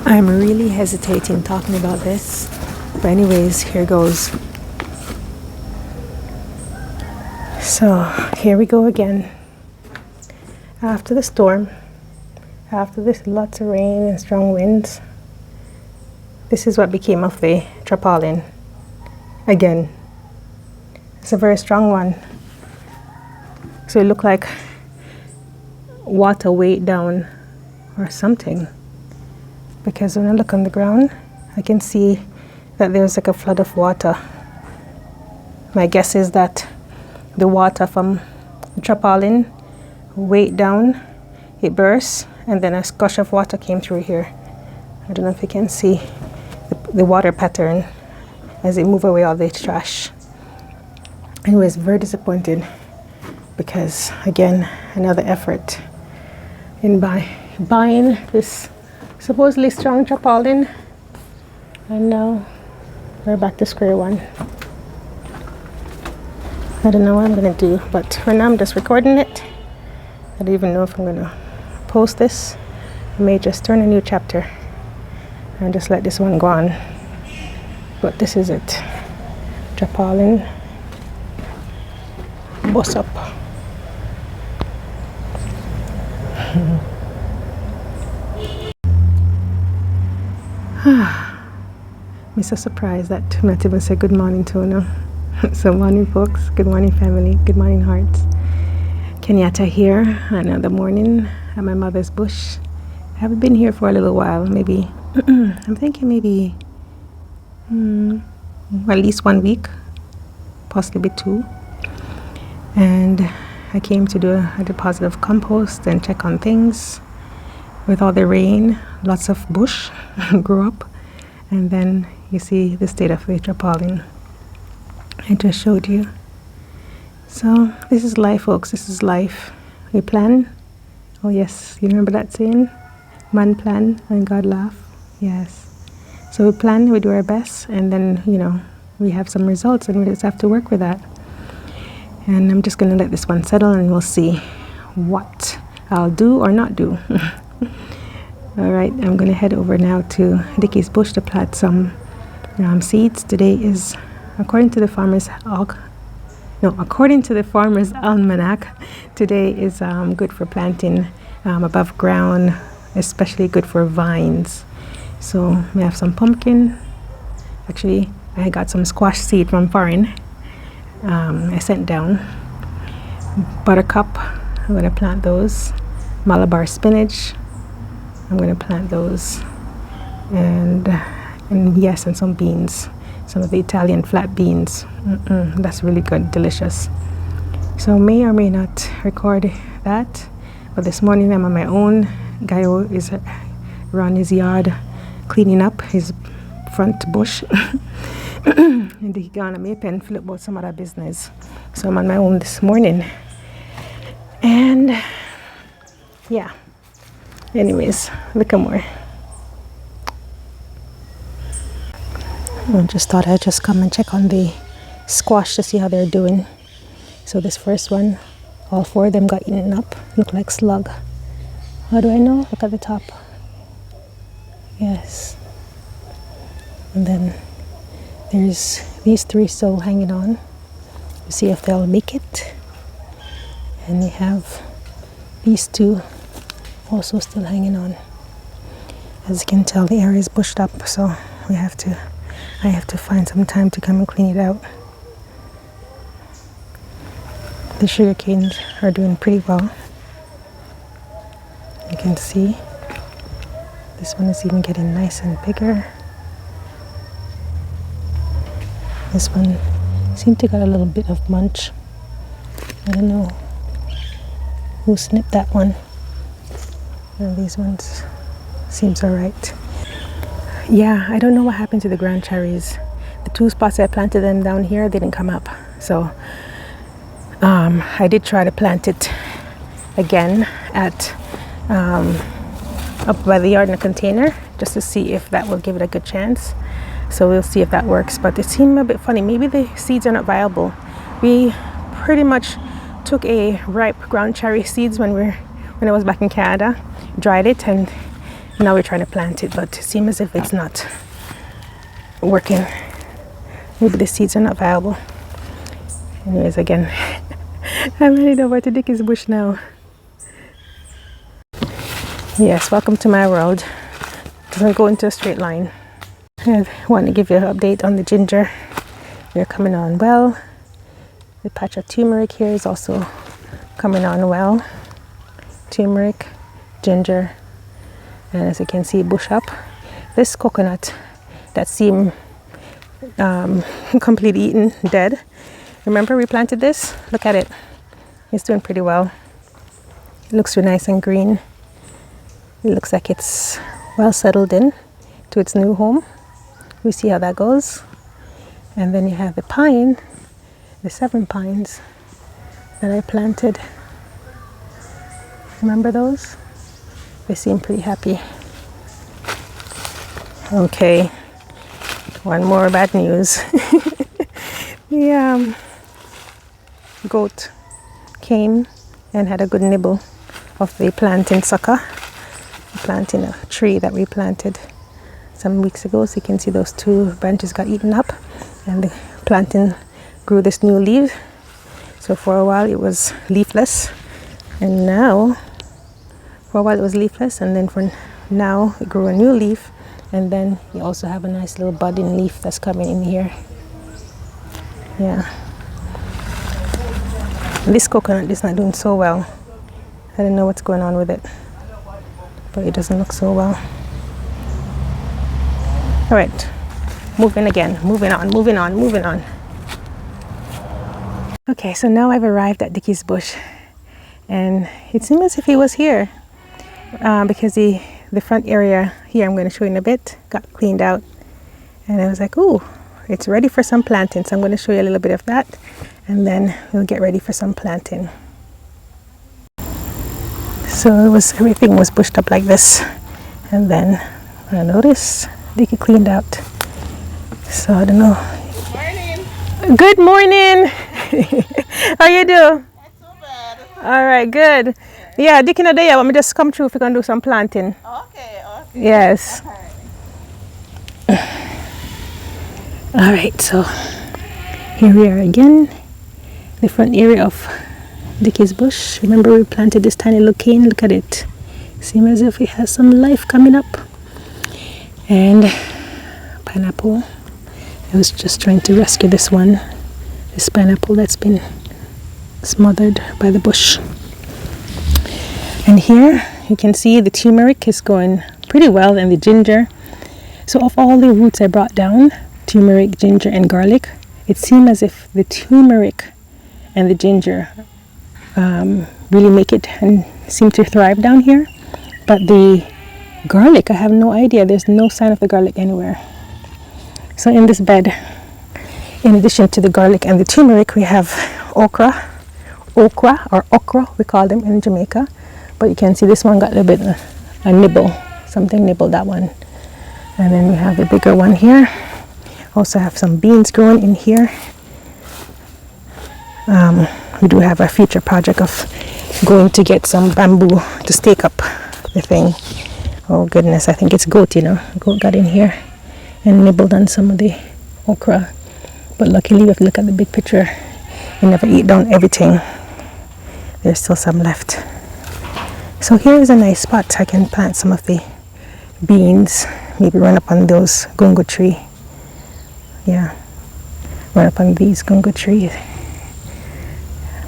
I'm really hesitating talking about this, but anyways, here goes. So here we go again. After the storm, after this lots of rain and strong winds, this is what became of the tarpaulin. Again, it's a very strong one. So it looked like water weighed down or something. Because when I look on the ground, I can see that there's like a flood of water. My guess is that the water from the tarpaulin weighed down, it burst, and then a gush of water came through here. I don't know if you can see the water pattern as it moved away all the trash. I was very disappointed because, again, another effort in buying this supposedly strong tarpaulin, and now we're back to square one. I don't know what I'm gonna do, but for now I'm just recording it. I don't even know if I'm gonna post this. I may just turn a new chapter and just let this one go on. But this is it. Tarpaulin. Boss up. I'm so surprised that I'm not even say good morning to you. So morning folks, good morning family, good morning hearts. Kenyatta here, another morning at my mother's bush. I haven't been here for a little while, maybe, I'm thinking maybe at least 1 week, possibly 2. And I came to do a deposit of compost and check on things. With all the rain, lots of bush grew up, and then you see the state of the tarpaulin I just showed you. So this is life, folks. This is life. We plan. Oh yes, you remember that saying? Man plan and God laugh. Yes. So we plan, we do our best, and then we have some results, and we just have to work with that. And I'm just gonna let this one settle, and we'll see what I'll do or not do. All right, I'm gonna head over now to Dickie's bush to plant some seeds. Today is, according to the farmer's almanac, today is good for planting above ground, especially good for vines. So we have some pumpkin. Actually, I got some squash seed from foreign. I sent down buttercup. I'm gonna plant those. Malabar spinach. I'm going to plant those, and yes, and some beans, some of the Italian flat beans. That's really good, delicious. So may or may not record that, but this morning I'm on my own. Gaio is around his yard cleaning up his front bush, and he gone and me pen fill about some other business. So I'm on my own this morning, and yeah. Anyways, look at more. I just thought I'd just come and check on the squash to see how they're doing. So this first one, all 4 of them got eaten up. Look like slug. How do I know? Look at the top. Yes. And then there's these 3 still hanging on. We'll see if they'll make it. And we have these 2 also still hanging on. As you can tell, the area is bushed up, so I have to find some time to come and clean it out. The sugar canes are doing pretty well. You can see this one is even getting nice and bigger. This one seemed to got a little bit of munch. I don't know who snipped that one. And these ones seems alright. Yeah, I don't know what happened to the ground cherries. The 2 spots I planted them down here didn't come up. So I did try to plant it again at up by the yard in a container just to see if that will give it a good chance. So we'll see if that works. But it seemed a bit funny. Maybe the seeds are not viable. We pretty much took a ripe ground cherry seeds when I was back in Canada, dried it, and Now we're trying to plant it, but it seems as if it's not working. Maybe the seeds are not viable. Anyways, again, I'm heading over to Dickie's bush now. Yes, welcome to my world. Doesn't go into a straight line. I want to give you an update on the ginger. They're coming on well. The patch of turmeric here is also coming on well. Turmeric, ginger, and as you can see, bush up. This coconut that seemed completely eaten, dead. Remember we planted this? Look at it. It's doing pretty well. It looks really nice and green. It looks like it's well settled in to its new home. We see how that goes. And then you have the pine, the 7 pines that I planted. Remember those? They seem pretty happy. Okay, one more bad news. The goat came and had a good nibble of the plantain sucker, the plantain tree that we planted some weeks ago. So you can see those 2 branches got eaten up, and the plantain grew this new leaf. So for a while it was leafless, and now for a while it was leafless, and then for now it grew a new leaf, and then you also have a nice little budding leaf that's coming in here. Yeah, this coconut is not doing so well. I don't know what's going on with it, but it doesn't look so well. All right, moving on. Okay, so now I've arrived at Dickie's bush, and it seems as if he was here because the front area here, I'm going to show you in a bit, got cleaned out, and I was like, ooh, it's ready for some planting. So I'm going to show you a little bit of that, and then we'll get ready for some planting. So everything was bushed up like this, and then I noticed Dickie cleaned out. So I don't know. Morning. Good morning. How you do? Not so bad. All right, good. Yeah, Dickie not there. Let me just come through if we can do some planting. Okay. Yes. Okay. All right, so here we are again, the front area of Dickie's bush. Remember we planted this tiny little cane. Look at it. Seems as if it has some life coming up. And pineapple. I was just trying to rescue this pineapple that's been smothered by the bush. And here you can see the turmeric is going pretty well, and the ginger. So of all the roots I brought down, turmeric, ginger, and garlic, it seemed as if the turmeric and the ginger really make it and seem to thrive down here. But the garlic, I have no idea. There's no sign of the garlic anywhere. So in this bed, in addition to the garlic and the turmeric, we have okra we call them in Jamaica. But you can see this one got a little bit a nibble, something nibbled that one. And then we have a bigger one here. Also have some beans growing in here. We do have a future project of going to get some bamboo to stake up the thing. Oh goodness, I think it's goat, goat got in here and nibbled on some of the okra. But luckily, if you look at the big picture, you never eat down everything. There's still some left. So here is a nice spot. I can plant some of the beans, maybe run up on those gungo tree. Yeah, run up on these gungo trees,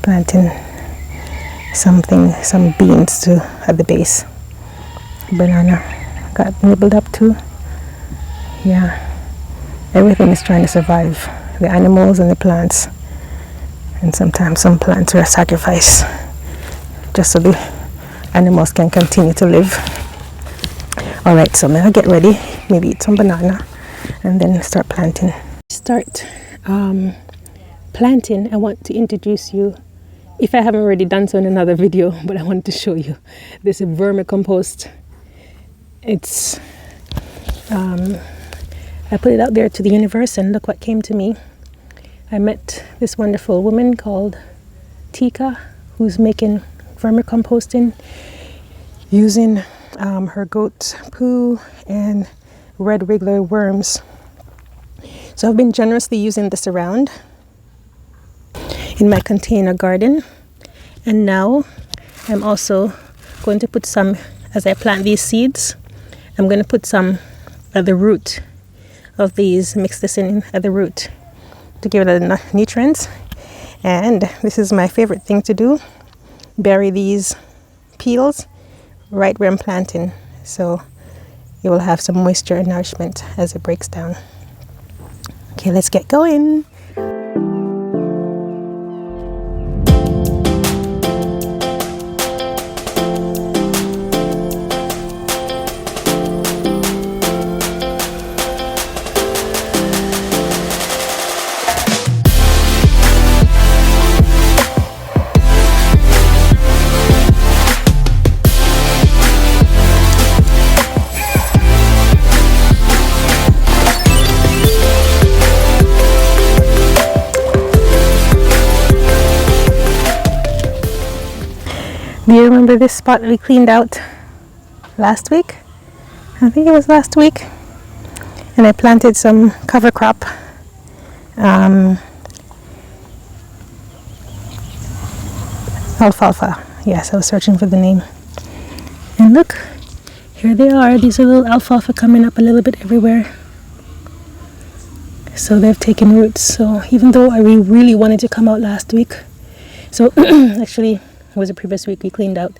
planting some beans too at the base. Banana got nibbled up too. Yeah, everything is trying to survive, the animals and the plants, and sometimes some plants are sacrificed just so the animals can continue to live. All right, so now get ready, maybe eat some banana, and then start planting. Planting, I want to introduce you, if I haven't already done so in another video, but I wanted to show you this vermicompost. It's I put it out there to the universe, and look what came to me. I met this wonderful woman called Teka, who's making vermicomposting using her goat's poo, and red wriggler worms. So I've been generously using this around in my container garden, and now I'm also going to put some, as I plant these seeds, I'm going to put some at the root of these, mix this in at the root to give it the nutrients. And this is my favorite thing to do, bury these peels right where I'm planting, so it will have some moisture and nourishment as it breaks down. Okay, let's get going. Do you remember this spot that we cleaned out last week? I think it was last week. And I planted some cover crop. Alfalfa. Yes, I was searching for the name. And look, here they are. These are little alfalfa coming up a little bit everywhere. So they've taken roots. So even though I really wanted to come out last week, so actually it was the previous week we cleaned out,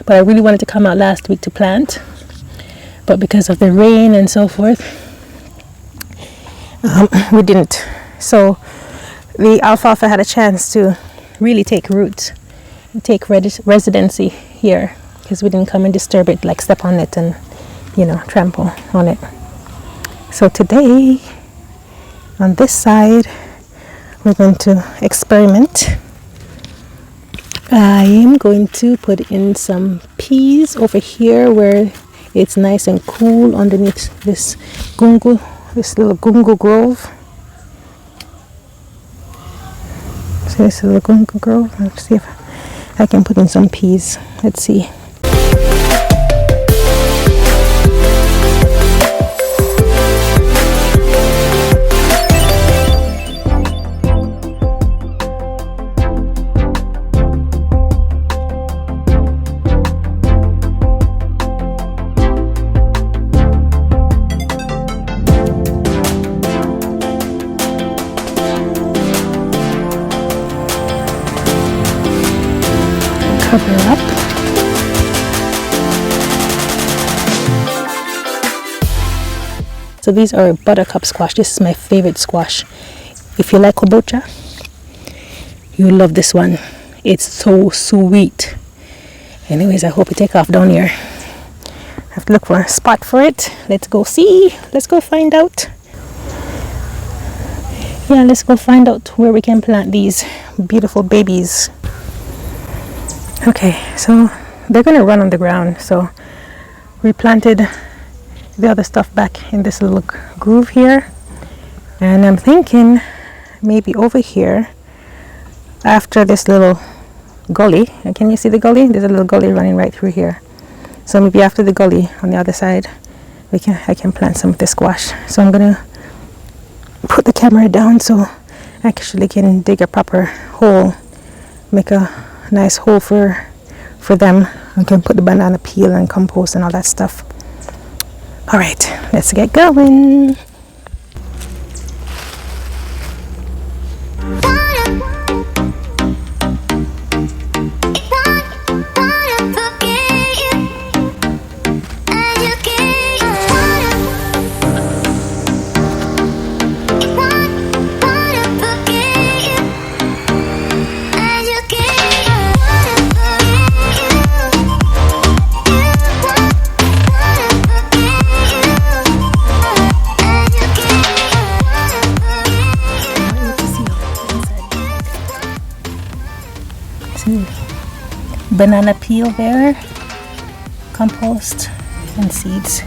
but I really wanted to come out last week to plant, but because of the rain and so forth, we didn't. So the alfalfa had a chance to really take root, take residency here, because we didn't come and disturb it, like step on it and, you know, trample on it. So today on this side we're going to experiment. I am going to put in some peas over here where it's nice and cool underneath this little gungo grove. So this is the gungo grove. Let's see if I can put in some peas. Let's see. Cover up. So these are buttercup squash. This is my favorite squash. If you like kobocha, you'll love this one. It's so sweet. Anyways, I hope it take off down here. I have to look for a spot for it. Let's go see. Let's go find out. Yeah, let's go find out where we can plant these beautiful babies. Okay, so they're gonna run on the ground, so we planted the other stuff back in this little groove here, and I'm thinking maybe over here after this little gully. Can you see the gully? There's a little gully running right through here, so maybe after the gully on the other side I can plant some of the squash. So I'm gonna put the camera down so I actually can dig a proper hole, make a nice hole for them. I can put the banana peel and compost and all that stuff. All right, let's get going. Banana peel there, compost and seeds.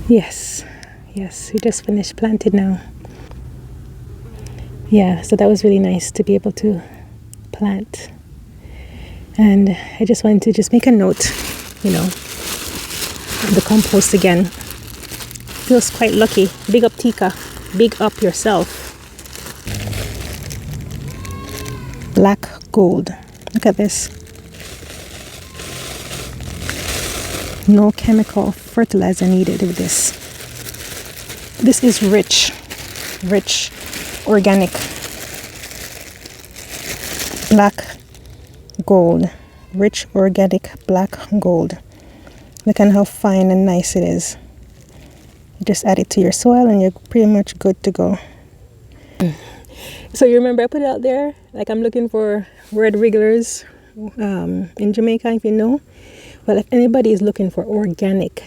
Yes, yes, we just finished planting now. Yeah, so that was really nice to be able to plant. And I just wanted to just make a note, you know, of the compost again. Feels quite lucky. Big up Teka. Big up yourself. Black gold. Look at this. No chemical fertilizer needed with this. This is rich organic black gold. Rich organic black gold. Look at how fine and nice it is. You just add it to your soil and you're pretty much good to go. So you remember I put it out there, like I'm looking for red wrigglers in Jamaica, if you know. Well, if anybody is looking for organic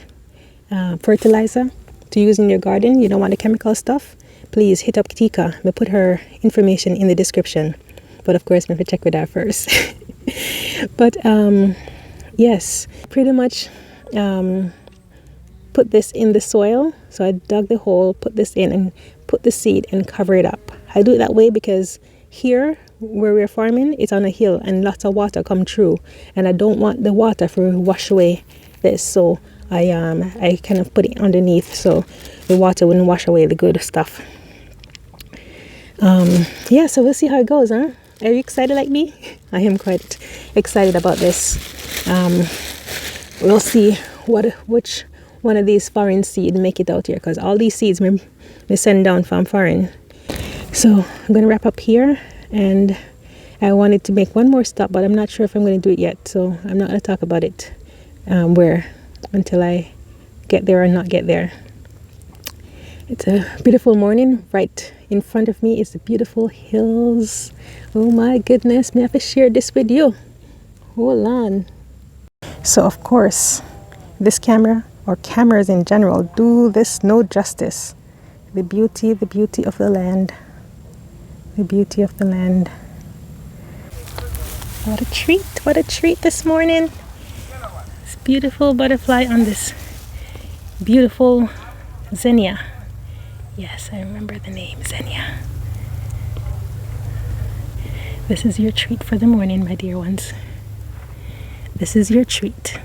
fertilizer to use in your garden, you don't want the chemical stuff, please hit up Teka. We'll put her information in the description. But of course, we have to check with her first. But yes, pretty much put this in the soil. So I dug the hole, put this in and put the seed and cover it up. I do it that way because here where we're farming, it's on a hill and lots of water come through, and I don't want the water to wash away this. So I kind of put it underneath so the water wouldn't wash away the good stuff. Yeah, so we'll see how it goes, huh? Are you excited like me? I am quite excited about this. We'll see which one of these foreign seeds make it out here, because all these seeds we send down from foreign. So I'm going to wrap up here, and I wanted to make one more stop, but I'm not sure if I'm going to do it yet. So I'm not going to talk about it until I get there or not get there. It's a beautiful morning. Right in front of me is the beautiful hills. Oh my goodness, may I have to share this with you. Hold on. So of course, this camera, or cameras in general, do this no justice. The beauty of the land. The beauty of the land. What a treat this morning. This beautiful butterfly on this beautiful zinnia. Yes, I remember the name, zinnia. This is your treat for the morning, my dear ones. This is your treat.